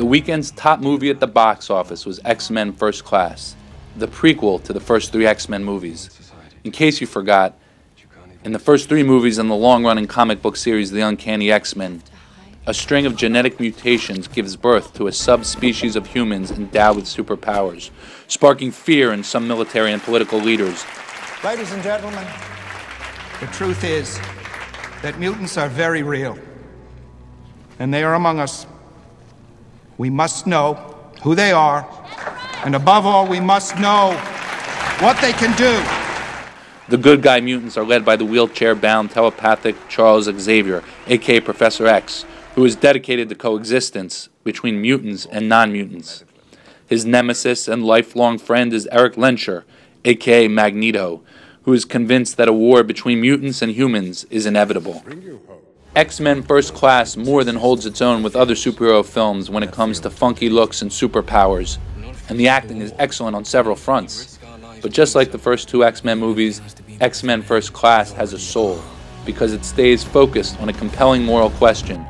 The weekend's top movie at the box office was X-Men First Class, the prequel to the first three X-Men movies. In case you forgot, in the first three movies in the long-running comic book series The Uncanny X-Men, a string of genetic mutations gives birth to a subspecies of humans endowed with superpowers, sparking fear in some military and political leaders. Ladies and gentlemen, the truth is that mutants are very real, and they are among us. We must know who they are, and above all, we must know what they can do. The good guy mutants are led by the wheelchair-bound telepathic Charles Xavier, aka Professor X, who is dedicated to coexistence between mutants and non-mutants. His nemesis and lifelong friend is Eric Lenscher, aka Magneto, who is convinced that a war between mutants and humans is inevitable. X-Men First Class more than holds its own with other superhero films when it comes to funky looks and superpowers, and the acting is excellent on several fronts. But just like the first two X-Men movies, X-Men First Class has a soul, because it stays focused on a compelling moral question.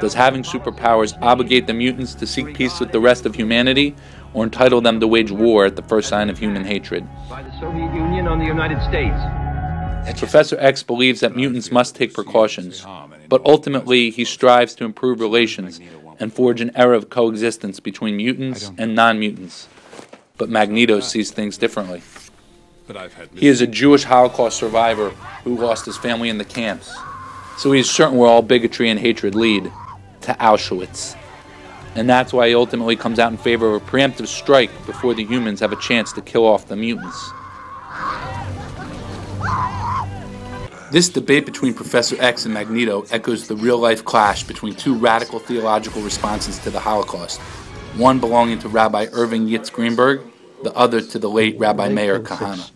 Does having superpowers obligate the mutants to seek peace with the rest of humanity, or entitle them to wage war at the first sign of human hatred? By the Soviet Union on the United States. Professor X believes that mutants must take precautions, but ultimately he strives to improve relations and forge an era of coexistence between mutants and non-mutants. But Magneto sees things differently. He is a Jewish Holocaust survivor who lost his family in the camps, so he is certain where all bigotry and hatred lead, to Auschwitz. And that's why he ultimately comes out in favor of a preemptive strike before the humans have a chance to kill off the mutants. This debate between Professor X and Magneto echoes the real-life clash between two radical theological responses to the Holocaust, one belonging to Rabbi Irving Yitz Greenberg, the other to the late Rabbi Meir Kahane.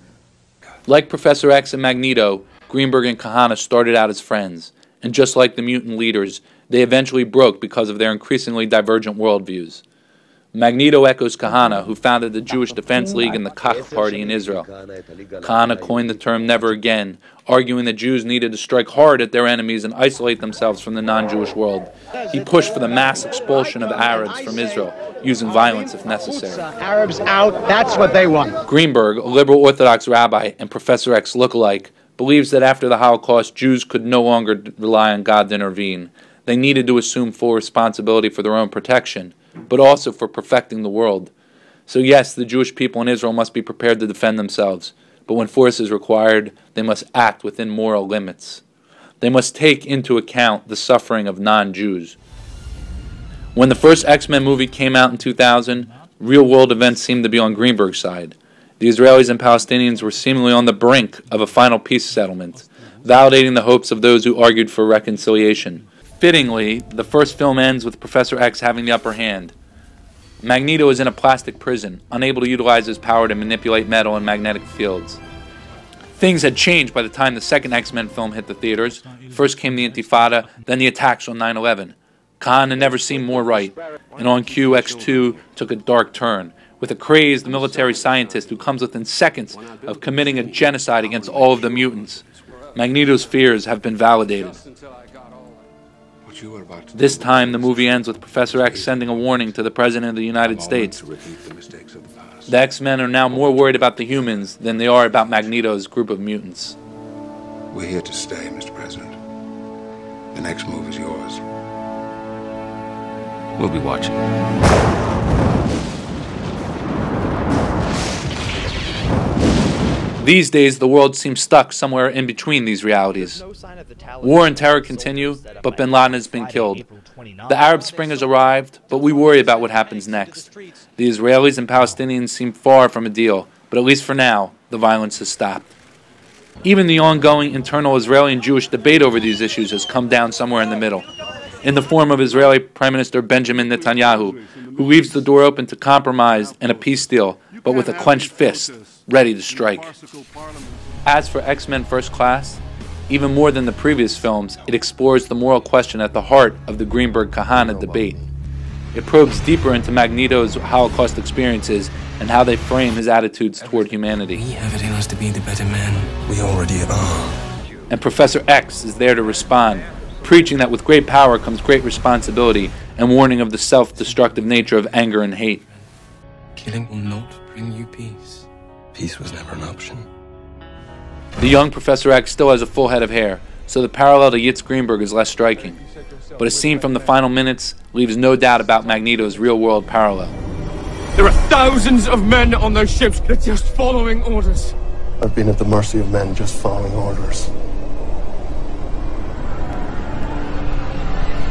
Like Professor X and Magneto, Greenberg and Kahane started out as friends, and just like the mutant leaders, they eventually broke because of their increasingly divergent worldviews. Magneto echoes Kahane, who founded the Jewish Defense League and the Kach Party in Israel. Kahane coined the term never again, arguing that Jews needed to strike hard at their enemies and isolate themselves from the non-Jewish world. He pushed for the mass expulsion of Arabs from Israel, using violence if necessary. Arabs out, that's what they want. Greenberg, a liberal Orthodox rabbi and Professor X lookalike, believes that after the Holocaust, Jews could no longer rely on God to intervene. They needed to assume full responsibility for their own protection, but also for perfecting the world. So yes, the Jewish people in Israel must be prepared to defend themselves, but when force is required, they must act within moral limits. They must take into account the suffering of non-Jews. When the first X-Men movie came out in 2000, real-world events seemed to be on Greenberg's side. The Israelis and Palestinians were seemingly on the brink of a final peace settlement, validating the hopes of those who argued for reconciliation. Fittingly, the first film ends with Professor X having the upper hand. Magneto is in a plastic prison, unable to utilize his power to manipulate metal and magnetic fields. Things had changed by the time the second X-Men film hit the theaters. First came the Intifada, then the attacks on 9/11. Kahane never seemed more right, and on cue, X2 took a dark turn, with a crazed military scientist who comes within seconds of committing a genocide against all of the mutants. Magneto's fears have been validated. This time, the movie ends with Professor X sending a warning to the President of the United States. The X-Men are now more worried about the humans than they are about Magneto's group of mutants. We're here to stay, Mr. President. The next move is yours. We'll be watching. These days, the world seems stuck somewhere in between these realities. War and terror continue, but bin Laden has been killed. The Arab Spring has arrived, but we worry about what happens next. The Israelis and Palestinians seem far from a deal, but at least for now, the violence has stopped. Even the ongoing internal Israeli and Jewish debate over these issues has come down somewhere in the middle, in the form of Israeli Prime Minister Benjamin Netanyahu, who leaves the door open to compromise and a peace deal, but with a clenched fist, ready to strike. As for X-Men First Class, even more than the previous films, it explores the moral question at the heart of the Greenberg-Kahane debate. It probes deeper into Magneto's Holocaust experiences and how they frame his attitudes toward humanity. We have a chance to be the better man. We already are. And Professor X is there to respond, preaching that with great power comes great responsibility, and warning of the self-destructive nature of anger and hate. Killing will not bring you peace. Peace was never an option. The young Professor X still has a full head of hair, so the parallel to Yitz Greenberg is less striking. But a scene from the final minutes leaves no doubt about Magneto's real-world parallel. There are thousands of men on those ships. They're just following orders. I've been at the mercy of men just following orders.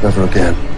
Never again.